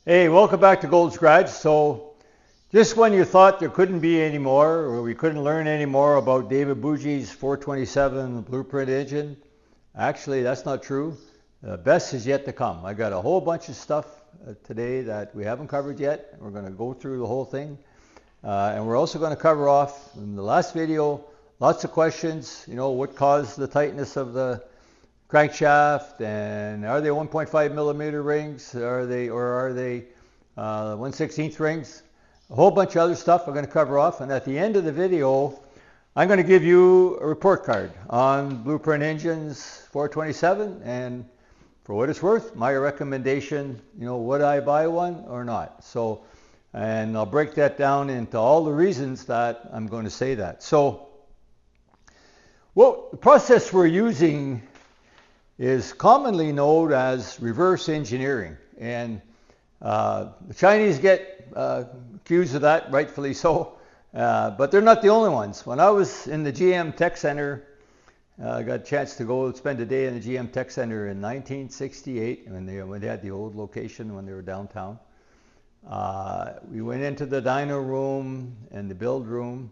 Hey, welcome back to Gold's Garage. So, just when you thought there couldn't be any more, or we couldn't learn any more about David Bougie's 427 blueprint engine, actually that's not true. The best is yet to come. I got a whole bunch of stuff today that we haven't covered yet. We're going to go through the whole thing. And we're also going to cover off, in the last video, lots of questions. You know, what caused the tightness of the crankshaft, and are they 1.5 millimeter rings? Are they 1/16 rings? A whole bunch of other stuff we're going to cover off. And at the end of the video, I'm going to give you a report card on blueprint engines 427, and for what it's worth, my recommendation, you know, would I buy one or not? So, and I'll break that down into all the reasons that I'm going to say that. So, well, the process we're using is commonly known as reverse engineering, and the Chinese get accused of that, rightfully so, but they're not the only ones. When I was in the GM Tech Center, I got a chance to go spend a day in the GM Tech Center in 1968 when they had the old location when they were downtown. We went into the dyno room and the build room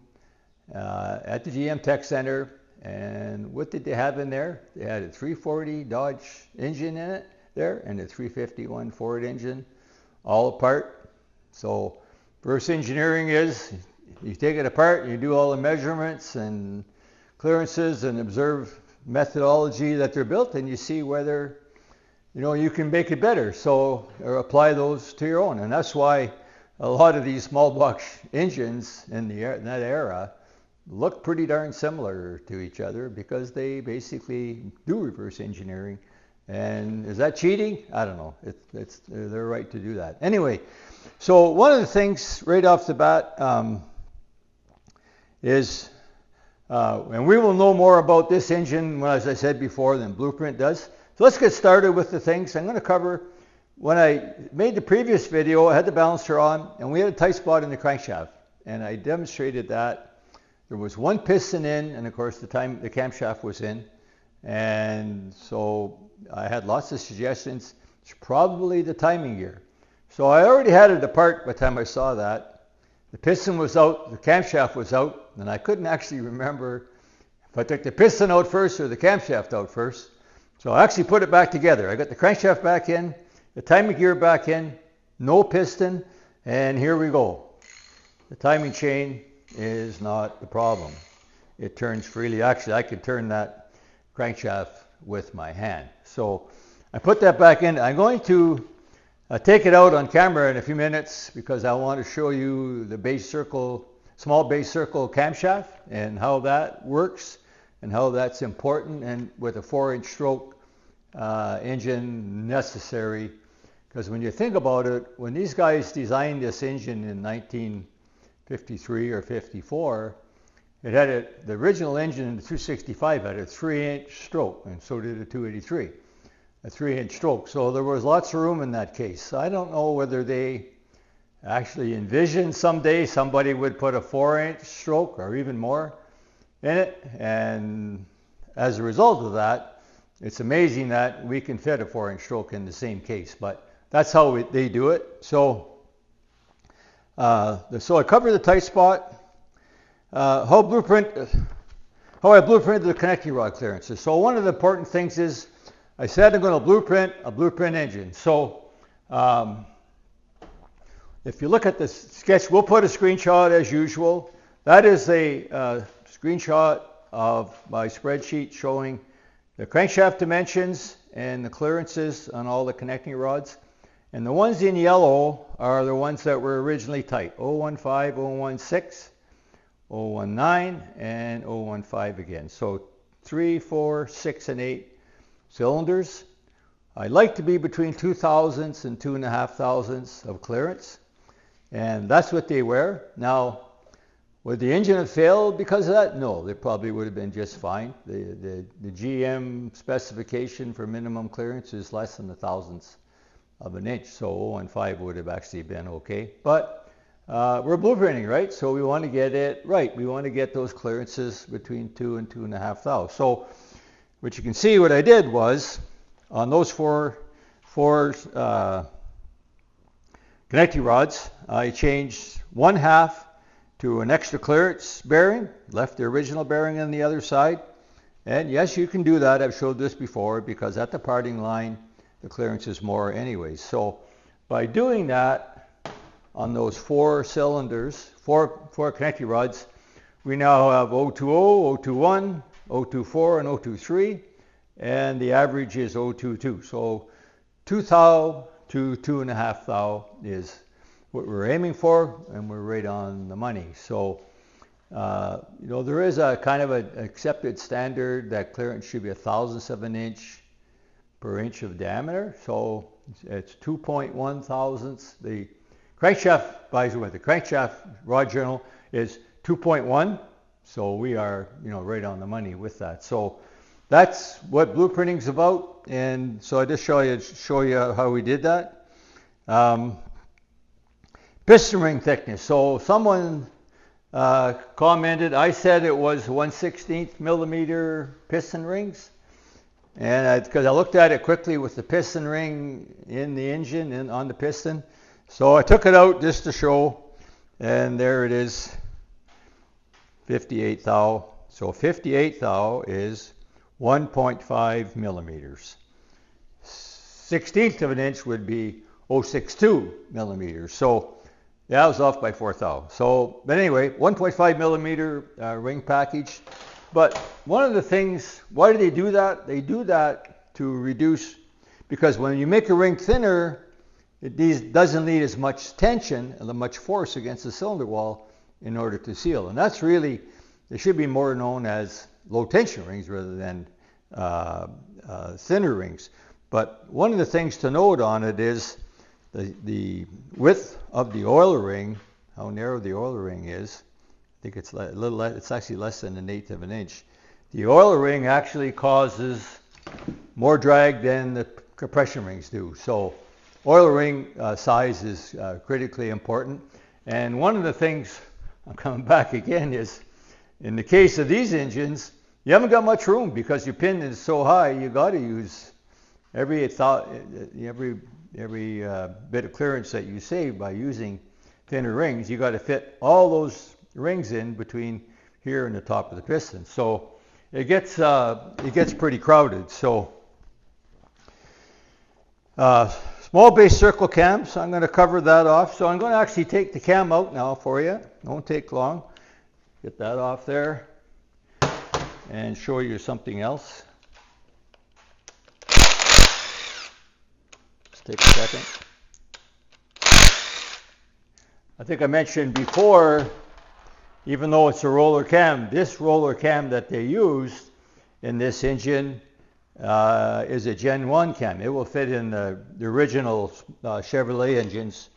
at the GM Tech Center. And what did they have in there? They had a 340 Dodge engine in it there and a 351 Ford engine, all apart. So reverse engineering is you take it apart, you do all the measurements and clearances and observe methodology that they're built, and you see whether, you know, you can make it better. So or apply those to your own. And that's why a lot of these small block engines in that era look pretty darn similar to each other, because they basically do reverse engineering. And is that cheating? I don't know. It's their right to do that. Anyway, so one of the things right off the bat is, and we will know more about this engine, as I said before, than Blueprint does. So let's get started with the things I'm going to cover. When I made the previous video, I had the balancer on, and we had a tight spot in the crankshaft, and I demonstrated that. There was one piston in, and of course the camshaft was in, and so I had lots of suggestions. It's probably the timing gear. So I already had it apart by the time I saw that. The piston was out, the camshaft was out, and I couldn't actually remember if I took the piston out first or the camshaft out first. So I actually put it back together. I got the crankshaft back in, the timing gear back in, no piston, and here we go. The timing chain is not the problem. It turns freely. Actually, I could turn that crankshaft with my hand. So I put that back in. I'm going to take it out on camera in a few minutes, because I want to show you the small base circle camshaft and how that works and how that's important, and with a 4-inch stroke engine necessary. Because when you think about it, when these guys designed this engine in 1953 or 54, it had the original engine in the 265 had a 3-inch stroke, and so did the 283, a 3-inch stroke. So there was lots of room in that case. I don't know whether they actually envisioned someday somebody would put a 4-inch stroke or even more in it, and as a result of that, it's amazing that we can fit a 4-inch stroke in the same case, but that's how they do it. So I covered the tight spot. How I blueprinted the connecting rod clearances. So one of the important things is, I said I'm going to blueprint a blueprint engine. So if you look at the sketch, we'll put a screenshot as usual. That is a screenshot of my spreadsheet showing the crankshaft dimensions and the clearances on all the connecting rods. And the ones in yellow are the ones that were originally tight, 015, 016, 019, and 015 again. So 3, 4, 6, and 8 cylinders. I like to be between 2 thousandths and 2.5 thousandths of clearance, and that's what they were. Now, would the engine have failed because of that? No, they probably would have been just fine. The GM specification for minimum clearance is less than 1/1000th of an inch, so 015 would have actually been okay. But we're blueprinting, right? So we want to get it right. We want to get those clearances between 2 and 2.5 thousandths. So what you can see, what I did was, on those four connecting rods. I changed 1/2 to an extra clearance bearing, left the original bearing on the other side. And yes, you can do that. I've showed this before, because at the parting line, the clearance is more anyways. So by doing that on those 4 cylinders, four connecting rods, we now have 020, 021, 024, and 023, and the average is 022. So 2 thou to 2.5 thou is what we're aiming for, and we're right on the money. So you know, there is a kind of an accepted standard that clearance should be 1/1000th of an inch per inch of diameter. So it's 2.1 thousandths. The crankshaft, by the way, the crankshaft rod journal is 2.1. So we are, you know, right on the money with that. So that's what blueprinting's about. And so I just show you how we did that. Piston ring thickness. So someone commented, I said it was 1/16 millimeter piston rings, and because I looked at it quickly with the piston ring in the engine and on the piston, so I took it out just to show, and there it is, 58 thou. So 58 thou is 1.5 millimeters. 1/16 of an inch would be 0.62 millimeters. So yeah, I was off by 4 thou. So, but anyway, 1.5 millimeter ring package. But one of the things, why do they do that? They do that to reduce, because when you make a ring thinner, it doesn't need as much tension and much force against the cylinder wall in order to seal. And that's really, they should be more known as low tension rings rather than thinner rings. But one of the things to note on it is the width of the oiler ring, how narrow the oiler ring is. I think it's a little less, it's actually less than 1/8 of an inch. The oiler ring actually causes more drag than the compression rings do. So oiler ring size is critically important. And one of the things, I'm coming back again, is in the case of these engines, you haven't got much room because your pin is so high, you got to use every bit of clearance that you save by using thinner rings. You got to fit all those rings in between here and the top of the piston. So it gets pretty crowded. So small base circle cams, I'm going to cover that off. So I'm going to actually take the cam out now for you. Won't take long. Get that off there and show you something else. Take a second. I think I mentioned before, even though it's a roller cam, this roller cam that they used in this engine is a Gen 1 cam. It will fit in the original Chevrolet engines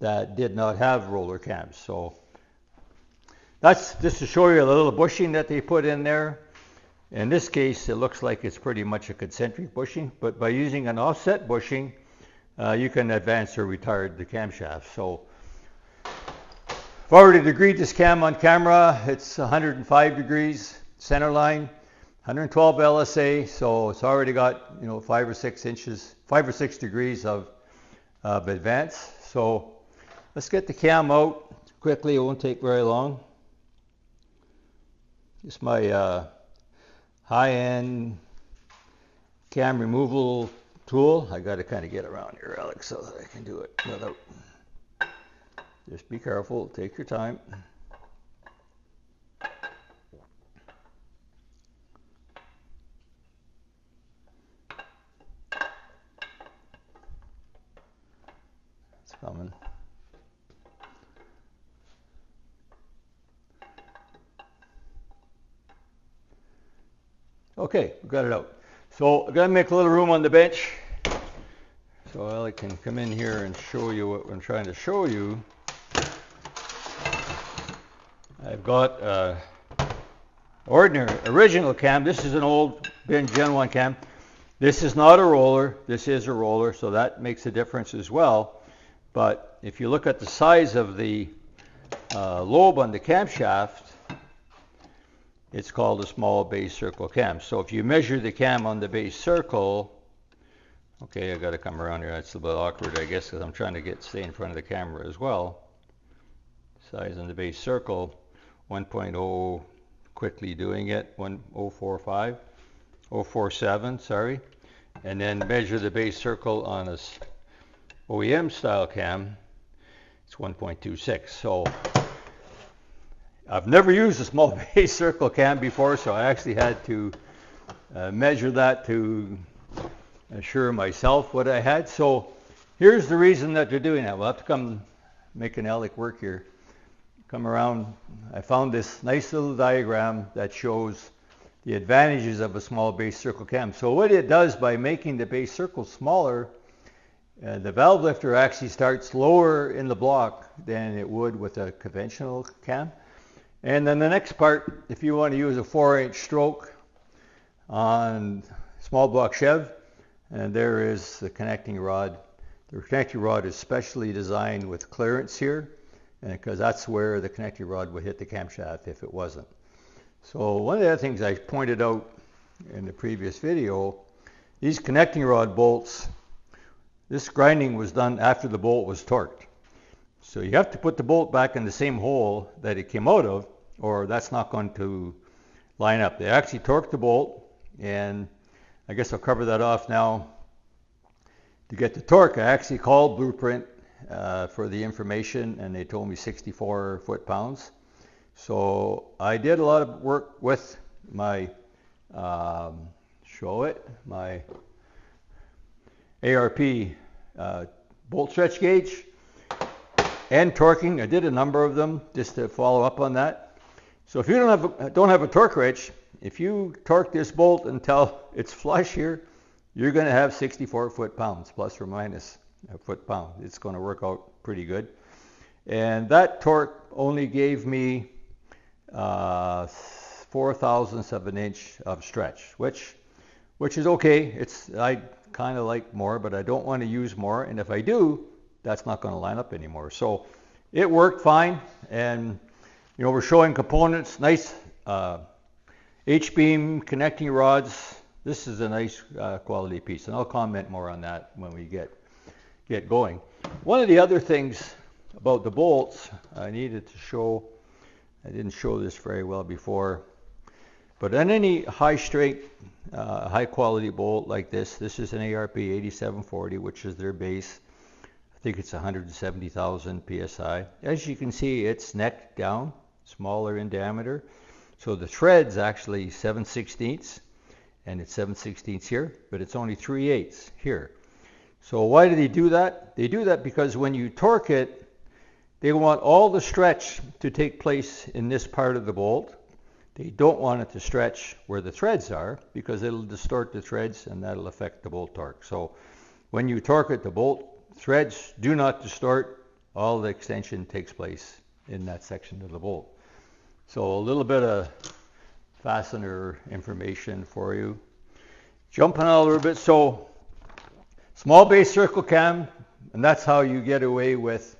that did not have roller cams. So that's just to show you a little bushing that they put in there. In this case, it looks like it's pretty much a concentric bushing, but by using an offset bushing, you can advance or retard the camshaft. So I've already degreed this cam on camera. It's 105 degrees center line, 112 LSA. So it's already got, you know, 5 or 6 degrees of advance. So let's get the cam out quickly. It won't take very long. It's my high-end cam removal tool. I got to kind of get around here, Alex, so that I can do it without. Just be careful. Take your time. It's coming. Okay, we got it out. So I'm going to make a little room on the bench so I can come in here and show you what I'm trying to show you. I've got ordinary original cam. This is an old Gen 1 cam. This is not a roller. This is a roller, so that makes a difference as well. But if you look at the size of the lobe on the camshaft, it's called a small base circle cam. So if you measure the cam on the base circle, Okay, I got to come around here. That's a bit awkward, I guess, because I'm trying to stay in front of the camera as well. Size on the base circle, 1.0, quickly doing it, 1045, 047, sorry. And then measure the base circle on a OEM style cam. It's 1.26. So I've never used a small base circle cam before, so I actually had to measure that to assure myself what I had. So here's the reason that they're doing that. We'll have to come make an Alec work here. Come around. I found this nice little diagram that shows the advantages of a small base circle cam. So what it does by making the base circle smaller, the valve lifter actually starts lower in the block than it would with a conventional cam. And then the next part, if you want to use a 4-inch stroke on small block Chev, and there is the connecting rod. The connecting rod is specially designed with clearance here, and because that's where the connecting rod would hit the camshaft if it wasn't. So one of the other things I pointed out in the previous video, these connecting rod bolts, this grinding was done after the bolt was torqued. So you have to put the bolt back in the same hole that it came out of, or that's not going to line up. They actually torqued the bolt, and I guess I'll cover that off now. To get the torque, I actually called Blueprint for the information, and they told me 64 foot-pounds. So I did a lot of work with my my ARP bolt stretch gauge and torquing. I did a number of them just to follow up on that. So if you don't have a torque wrench, if you torque this bolt until it's flush here, you're going to have 64 foot-pounds, plus or minus a foot-pound. It's going to work out pretty good. And that torque only gave me 4/1000 of an inch of stretch, which is okay. I kind of like more, but I don't want to use more. And if I do, that's not going to line up anymore. So it worked fine. And you know, we're showing components, nice H-beam connecting rods. This is a nice quality piece, and I'll comment more on that when we get going. One of the other things about the bolts I needed to show, I didn't show this very well before, but on any high strength, high quality bolt like this is an ARP 8740, which is their base. I think it's 170,000 PSI. As you can see, it's neck down, smaller in diameter. So the thread's actually 7/16, and it's 7/16 here, but it's only 3/8 here. So why do they do that? They do that because when you torque it, they want all the stretch to take place in this part of the bolt. They don't want it to stretch where the threads are, because it'll distort the threads and that'll affect the bolt torque. So when you torque it, the bolt threads do not distort. All the extension takes place in that section of the bolt. So a little bit of fastener information for you. Jumping out a little bit, so small base circle cam, and that's how you get away with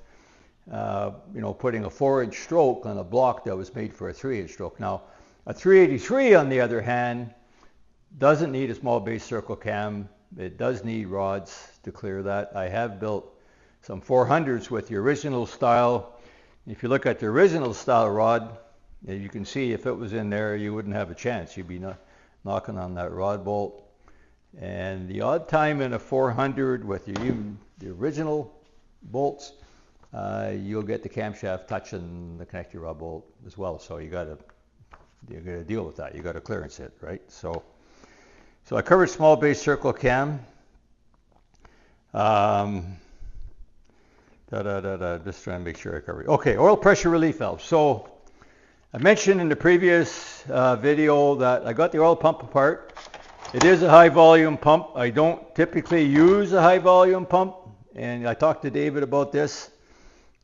putting a 4-inch stroke on a block that was made for a 3-inch stroke. Now a 383 on the other hand doesn't need a small base circle cam. It does need rods to clear that. I have built some 400s with the original style. If you look at the original style rod, you can see if it was in there, you wouldn't have a chance. You'd be knocking on that rod bolt. And the odd time in a 400 with the original bolts, you'll get the camshaft touching the connecting rod bolt as well. So you got to deal with that. You got to clearance it, right? So I covered small base circle cam. Just trying to make sure I covered it. Okay, oil pressure relief valve. So I mentioned in the previous video that I got the oil pump apart. It is a high volume pump. I don't typically use a high volume pump, and I talked to David about this.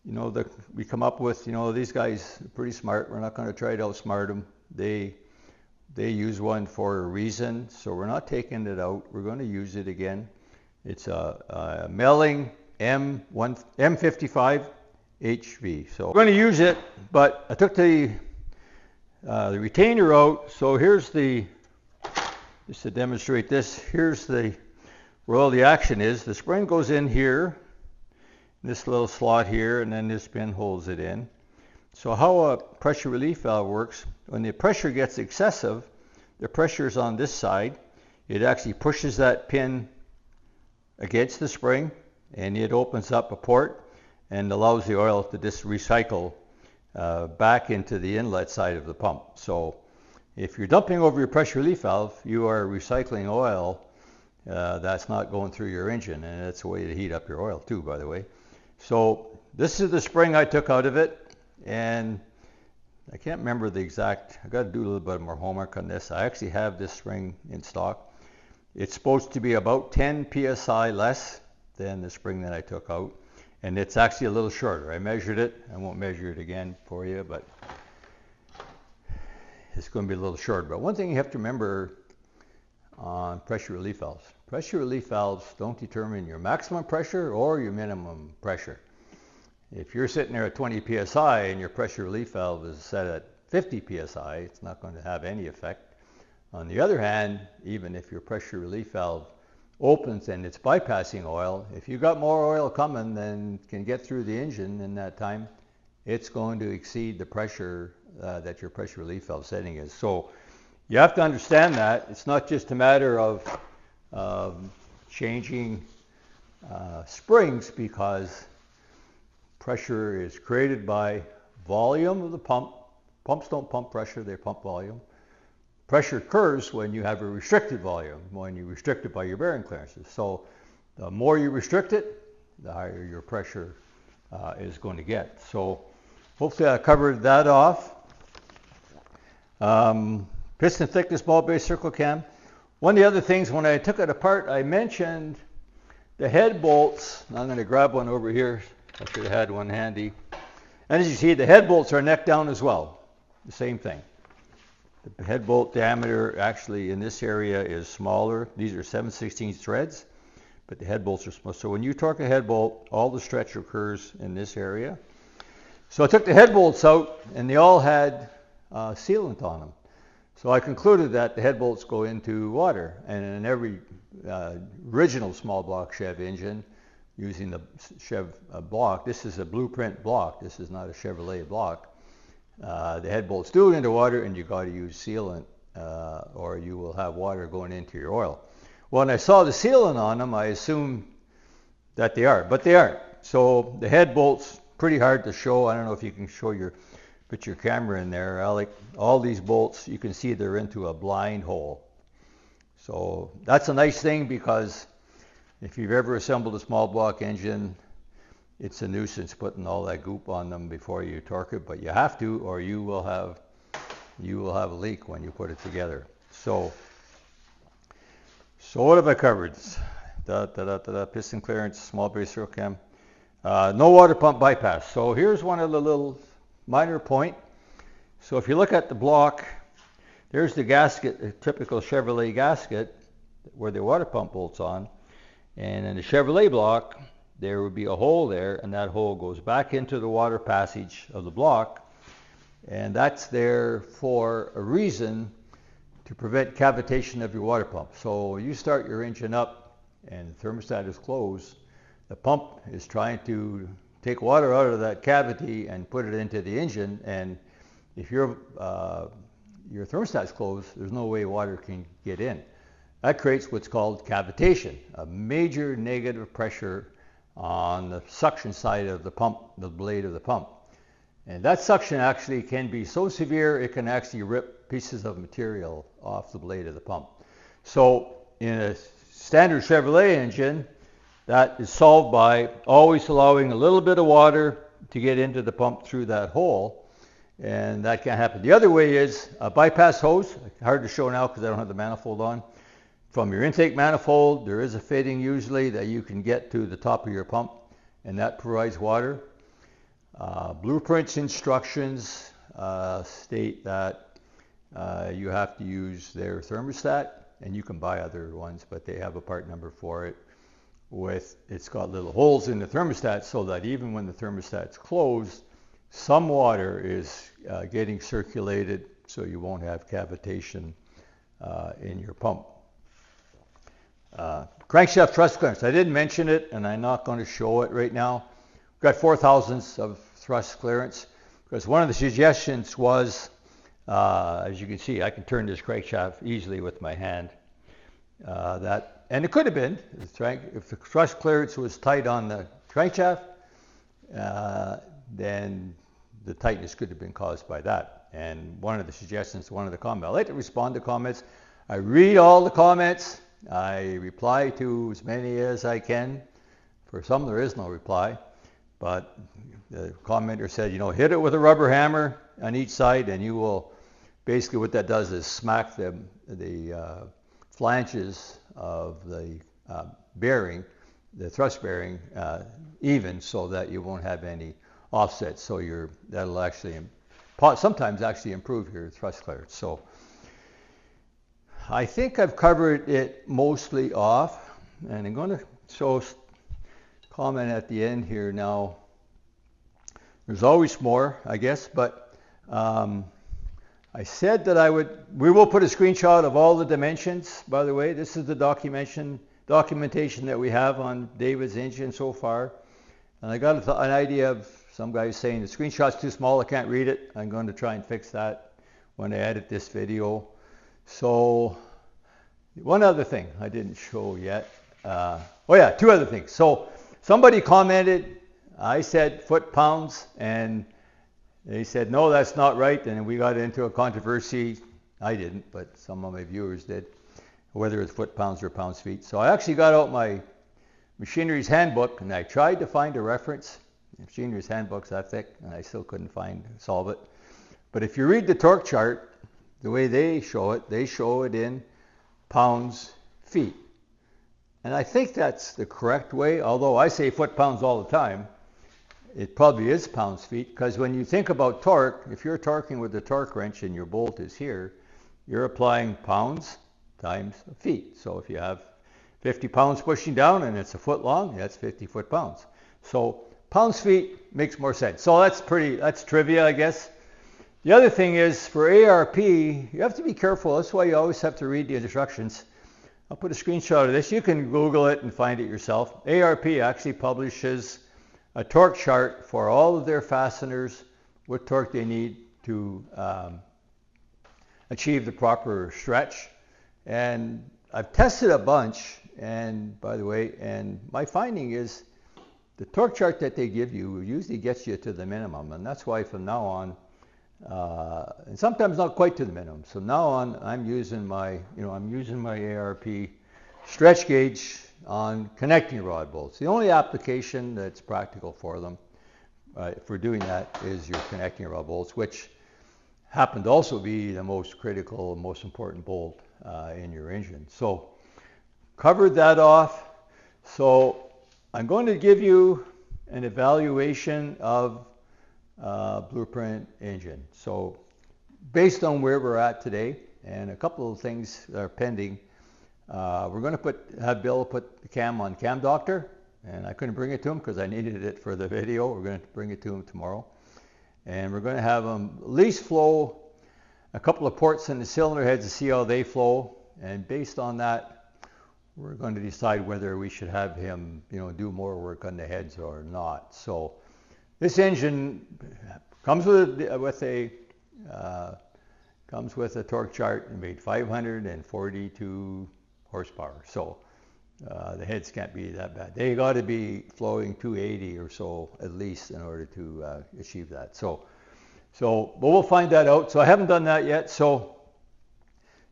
We come up with, these guys are pretty smart. We're not going to try to outsmart them. They use one for a reason, so we're not taking it out. We're going to use it again. It's a Melling M55 HV. So we're going to use it, but I took the retainer out. So here's just to demonstrate this, here's the where all the action is. The spring goes in here, this little slot here, and then this pin holds it in. So how a pressure relief valve works, when the pressure gets excessive, the pressure is on this side. It actually pushes that pin against the spring, and it opens up a port and allows the oil to just recycle back into the inlet side of the pump. So if you're dumping over your pressure relief valve, you are recycling oil that's not going through your engine, and that's a way to heat up your oil too, by the way. So this is the spring I took out of it, and I can't remember the exact, I got to do a little bit more homework on this. I actually have this spring in stock. It's supposed to be about 10 psi less than the spring that I took out, and it's actually a little shorter. I measured it. I won't measure it again for you, but it's going to be a little short. But one thing you have to remember on pressure relief valves. Pressure relief valves don't determine your maximum pressure or your minimum pressure. If you're sitting there at 20 psi and your pressure relief valve is set at 50 psi, it's not going to have any effect. On the other hand, even if your pressure relief valve opens and it's bypassing oil, if you've got more oil coming than can get through the engine in that time, it's going to exceed the pressure that your pressure relief valve setting is. So you have to understand that. It's not just a matter of changing springs, because pressure is created by volume of the pump. Pumps don't pump pressure, they pump volume. Pressure occurs when you have a restricted volume, when you restrict it by your bearing clearances. So the more you restrict it, the higher your pressure is going to get. So hopefully I covered that off. Piston thickness, ball base, circle cam. One of the other things, when I took it apart, I mentioned the head bolts. I'm going to grab one over here. I should have had one handy. And as you see, the head bolts are neck down as well. The same thing. The head bolt diameter actually in this area is smaller. These are 7/16 threads, but the head bolts are small. So when you torque a head bolt, all the stretch occurs in this area. So I took the head bolts out, and they all had sealant on them. So I concluded that the head bolts go into water, and in every original small block Chev engine, using the Chev block, this is a blueprint block, this is not a Chevrolet block, the head bolts do into water, and you got to use sealant or you will have water going into your oil. When I saw the sealant on them, I assumed that they are, but they aren't. So the head bolts, pretty hard to show. I don't know if you can show put your camera in there, Alec. All these bolts, you can see they're into a blind hole. So that's a nice thing, because if you've ever assembled a small block engine, it's a nuisance putting all that goop on them before you torque it, but you have to, or you will have a leak when you put it together. So what have I covered? Piston clearance, small base circle cam. No water pump bypass. So here's one of the little minor point. So if you look at the block, there's the gasket, a typical Chevrolet gasket where the water pump bolts on. And in the Chevrolet block, there would be a hole there, and that hole goes back into the water passage of the block. And that's there for a reason, to prevent cavitation of your water pump. So you start your engine up and the thermostat is closed, the pump is trying to take water out of that cavity and put it into the engine, and if your thermostat is closed, there's no way water can get in. That creates what's called cavitation, a major negative pressure on the suction side of the pump, the blade of the pump. And that suction actually can be so severe it can actually rip pieces of material off the blade of the pump. So in a standard Chevrolet engine, that is solved by always allowing a little bit of water to get into the pump through that hole, and that can't happen. The other way is a bypass hose. Hard to show now because I don't have the manifold on. From your intake manifold, there is a fitting usually that you can get to the top of your pump, and that provides water. Blueprints instructions state that you have to use their thermostat, and you can buy other ones, but they have a part number for it. It's got little holes in the thermostat so that even when the thermostat's closed, some water is getting circulated, so you won't have cavitation in your pump. Crankshaft thrust clearance. I didn't mention it, and I'm not going to show it right now. We've got 4 thousandths of thrust clearance, because one of the suggestions was, as you can see, I can turn this crankshaft easily with my hand. And it could have been, if the thrust clearance was tight on the crankshaft, then the tightness could have been caused by that. And one of the suggestions, one of the comments, I like to respond to comments. I read all the comments. I reply to as many as I can. For some, there is no reply. But the commenter said, hit it with a rubber hammer on each side, and you will, basically what that does is smack the flanges of the bearing, the thrust bearing, even, so that you won't have any offsets. So that'll actually sometimes actually improve your thrust clearance. So I think I've covered it mostly off, and I'm going to show comment at the end here now. There's always more, I guess, but I said that we will put a screenshot of all the dimensions. By the way, this is the documentation that we have on David's engine so far. And I got an idea of some guys saying the screenshot's too small, I can't read it. I'm going to try and fix that when I edit this video. So one other thing I didn't show yet. 2 other things. So somebody commented, I said foot-pounds, and they said, no, that's not right. And we got into a controversy. I didn't, but some of my viewers did, whether it's foot-pounds or pounds-feet. So I actually got out my Machinery's Handbook, and I tried to find a reference. Machinery's Handbook's that thick, and I still couldn't solve it. But if you read the torque chart, the way they show it in pounds, feet. And I think that's the correct way, although I say foot-pounds all the time. It probably is pounds, feet, because when you think about torque, if you're torquing with the torque wrench and your bolt is here, you're applying pounds times feet. So if you have 50 pounds pushing down and it's a foot long, that's 50 foot-pounds. So pounds, feet makes more sense. So that's trivia, I guess. The other thing is, for ARP, you have to be careful. That's why you always have to read the instructions. I'll put a screenshot of this. You can Google it and find it yourself. ARP actually publishes a torque chart for all of their fasteners, what torque they need to achieve the proper stretch. And I've tested a bunch, and by the way, and my finding is the torque chart that they give you usually gets you to the minimum, and that's why from now on, and sometimes not quite to the minimum. So now on, I'm using my ARP stretch gauge on connecting rod bolts. The only application that's practical for them, for doing that, is your connecting rod bolts, which happen to also be the most critical, most important bolt in your engine. So covered that off. So I'm going to give you an evaluation of Blueprint engine. So based on where we're at today and a couple of things that are pending, we're going to have Bill put the cam on Cam Doctor, and I couldn't bring it to him because I needed it for the video. We're going to bring it to him tomorrow, and we're going to have him at least flow a couple of ports in the cylinder heads to see how they flow, and based on that, we're going to decide whether we should have him, do more work on the heads or not. So this engine comes with a torque chart and made 542 horsepower. So the heads can't be that bad. They got to be flowing 280 or so at least in order to achieve that. But we'll find that out. So I haven't done that yet. So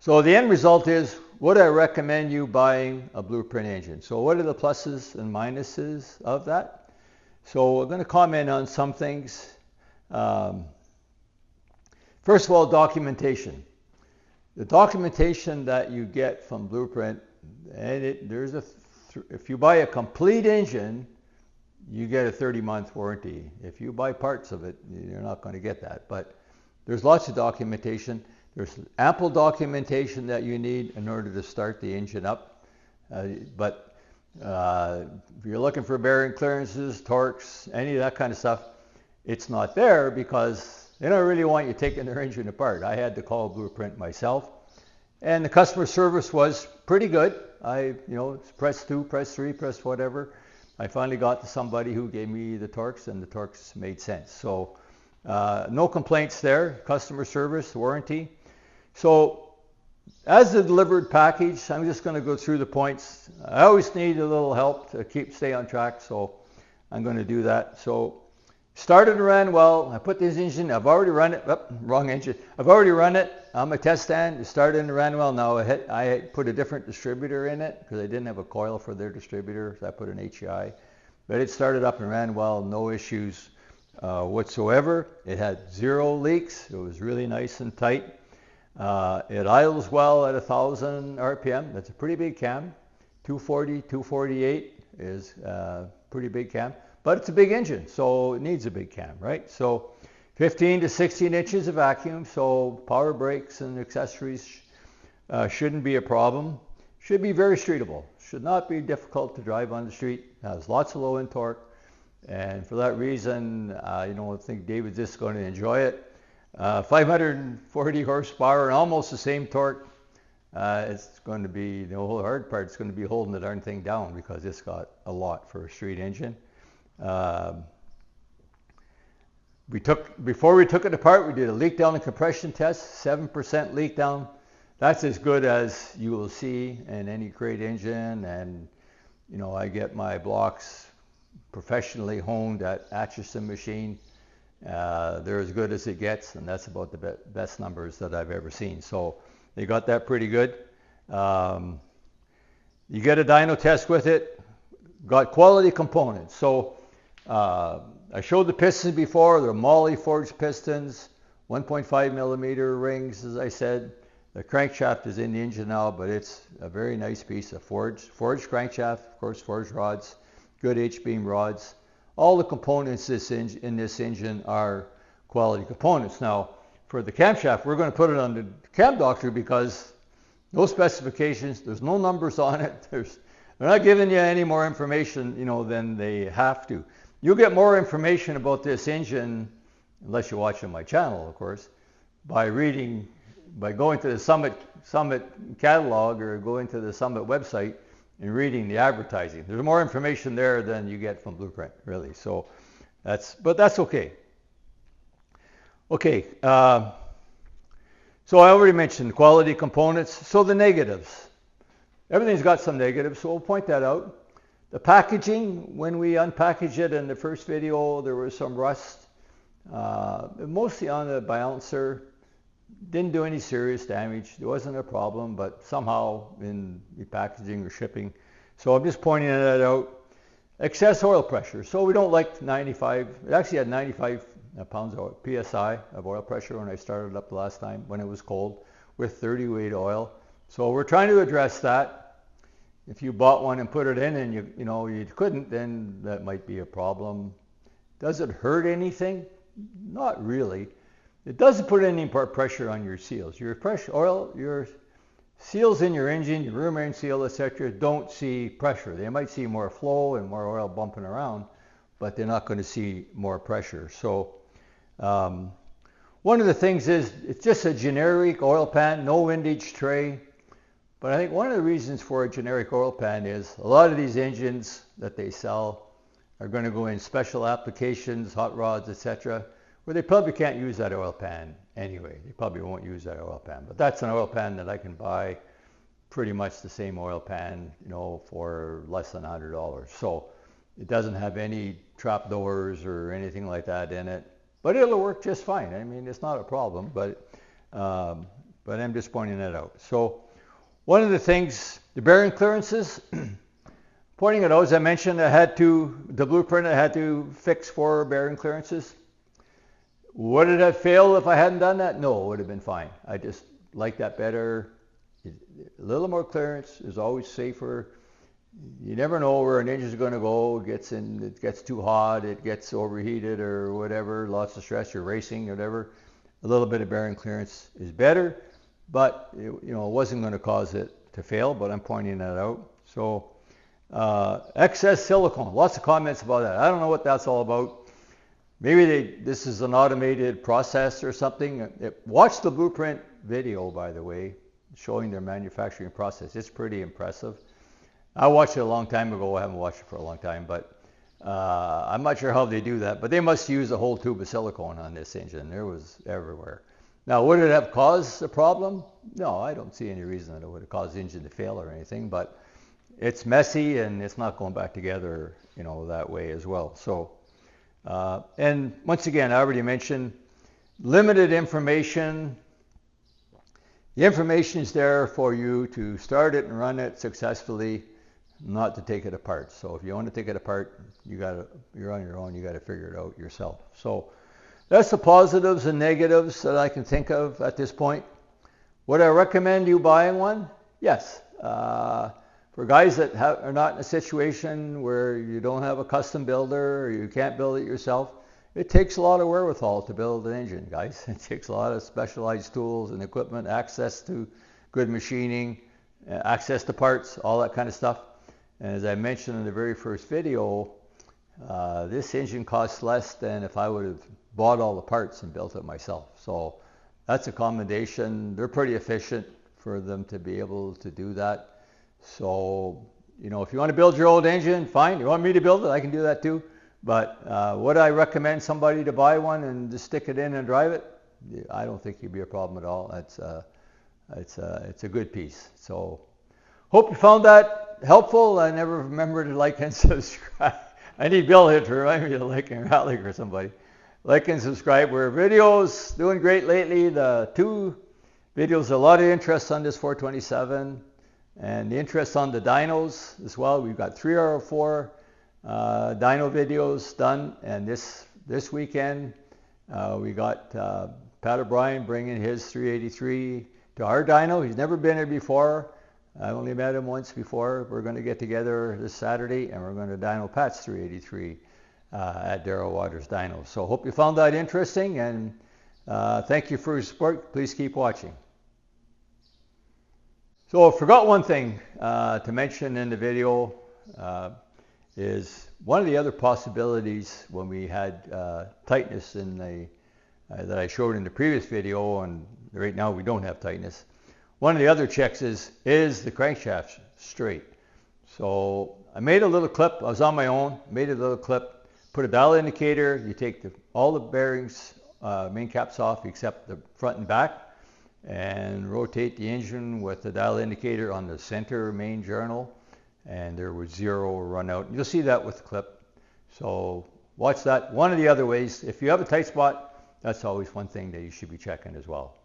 the end result is, would I recommend you buying a Blueprint engine? So what are the pluses and minuses of that? So we're going to comment on some things. First of all, documentation. The documentation that you get from Blueprint, and if you buy a complete engine, you get a 30-month warranty. If you buy parts of it, you're not going to get that. But there's lots of documentation. There's ample documentation that you need in order to start the engine up. But if you're looking for bearing clearances, torques, any of that kind of stuff, it's not there because they don't really want you taking their engine apart. I had to call Blueprint myself, and the customer service was pretty good. Press 2, press 3, press whatever. I finally got to somebody who gave me the torques, and the torques made sense. So no complaints there. Customer service, warranty. So as the delivered package, I'm just going to go through the points. I always need a little help to stay on track, so I'm going to do that. So started and ran well. I put this engine, I've already run it, wrong engine. I've already run it on my test stand. It started and ran well. Now I put a different distributor in it because I didn't have a coil for their distributor, so I put an HEI. But it started up and ran well, no issues whatsoever. It had 0 leaks. It was really nice and tight. It idles well at 1,000 RPM. That's a pretty big cam. 240, 248 is a pretty big cam. But it's a big engine, so it needs a big cam, right? So 15 to 16 inches of vacuum, so power brakes and accessories shouldn't be a problem. Should be very streetable. Should not be difficult to drive on the street. Has lots of low end torque, and for that reason, I think David's just going to enjoy it. 540 horsepower and almost the same torque. It's going to be, the whole hard part is going to be holding the darn thing down because it's got a lot for a street engine. Before we took it apart, we did a leak down and compression test, 7% leak down. That's as good as you will see in any crate engine, and I get my blocks professionally honed at Atchison machine. They're as good as it gets, and that's about the best numbers that I've ever seen. So they got that pretty good. You get a dyno test with it, got quality components. So I showed the pistons before. They're Moly forged pistons, 1.5 millimeter rings, as I said. The crankshaft is in the engine now, but it's a very nice piece of forged crankshaft, of course, forged rods, good H-beam rods. All the components in this engine are quality components. Now, for the camshaft, we're going to put it on the Cam Doctor because no specifications, there's no numbers on it. They're not giving you any more information, than they have to. You'll get more information about this engine, unless you watch on my channel, of course, by going to the Summit catalog or going to the Summit website and reading the advertising. There's more information there than you get from Blueprint, really. So but that's okay. Okay, so I already mentioned quality components. So the negatives. Everything's got some negatives, so we'll point that out. The packaging, when we unpackaged it in the first video, there was some rust, mostly on the balancer. Didn't do any serious damage. There wasn't a problem, but somehow in the packaging or shipping. So I'm just pointing that out. Excess oil pressure. So we don't like 95. It actually had 95 pounds of PSI of oil pressure when I started up the last time when it was cold with 30 weight oil. So we're trying to address that. If you bought one and put it in and you couldn't, then that might be a problem. Does it hurt anything? Not really. It doesn't put any pressure on your seals. Your seals in your engine, your rear main seal, etc., don't see pressure. They might see more flow and more oil bumping around, but they're not going to see more pressure. So one of the things is it's just a generic oil pan, no windage tray. But I think one of the reasons for a generic oil pan is a lot of these engines that they sell are going to go in special applications, hot rods, etc., where they probably can't use that oil pan anyway. They probably won't use that oil pan. But that's an oil pan that I can buy pretty much the same oil pan, for less than $100. So it doesn't have any trap doors or anything like that in it. But it'll work just fine. I mean, it's not a problem, but I'm just pointing that out. So one of the things, the bearing clearances, pointing it out, as I mentioned, the blueprint I had to fix 4 bearing clearances. Would it have failed if I hadn't done that? No, it would have been fine. I just like that better. A little more clearance is always safer. You never know where an engine is going to go. It gets too hot, it gets overheated or whatever, lots of stress, you're racing, whatever. A little bit of bearing clearance is better, but it wasn't going to cause it to fail, but I'm pointing that out. So excess silicone, lots of comments about that. I don't know what that's all about. Maybe this is an automated process or something. Watch the blueprint video, by the way. showing their manufacturing process. It's pretty impressive. I watched it a long time ago. I haven't watched it for a long time, but I'm not sure how they do that. But they must use a whole tube of silicone on this engine. It was everywhere. Now, would it have caused a problem? No, I don't see any reason that it would have caused the engine to fail or anything. But it's messy and it's not going back together, you know, that way as well. So, and once again, I already mentioned limited information. The information is there for you to start it and run it successfully, not to take it apart. So if you want to take it apart, you're on your own. You got to figure it out yourself. So that's the positives and negatives that I can think of at this point. Would I recommend you buying one? Yes. For guys that are not in a situation where you don't have a custom builder or you can't build it yourself, it takes a lot of wherewithal to build an engine, guys. It takes a lot of specialized tools and equipment, access to good machining, access to parts, all that kind of stuff. And as I mentioned in the very first video, this engine costs less than if I would have bought all the parts and built it myself. So that's a commendation. They're pretty efficient for them to be able to do that. So, you know, if you want to build your old engine, fine. You want me to build it, I can do that too. But would I recommend somebody to buy one and just stick it in and drive it? I don't think it'd be a problem at all. It's a good piece. So hope you found that helpful. I never remember to like and subscribe. I need Bill here to remind me to like and rally or somebody. Like and subscribe. We're videos doing great lately. The 2 videos, a lot of interest on this 427 and the interest on the dynos as well. We've got 3 or 4 dyno videos done, and this weekend we got Pat O'Brien bringing his 383 to our dyno. He's never been here before. I only met him once before. We're going to get together this Saturday and we're going to dyno Pat's 383 at Darrell Waters Dyno. So hope you found that interesting, and thank you for your support. Please keep watching. So I forgot one thing to mention in the video. Is one of the other possibilities when we had tightness in the that I showed in the previous video, and right now we don't have tightness. One of the other checks is the crankshaft straight? So I made a little clip. I was on my own, made a little clip, put a dial indicator. You take all the bearings, main caps off except the front and back, and rotate the engine with the dial indicator on the center main journal. And there was 0 run out. You'll see that with the clip. So watch that. One of the other ways, if you have a tight spot, that's always one thing that you should be checking as well.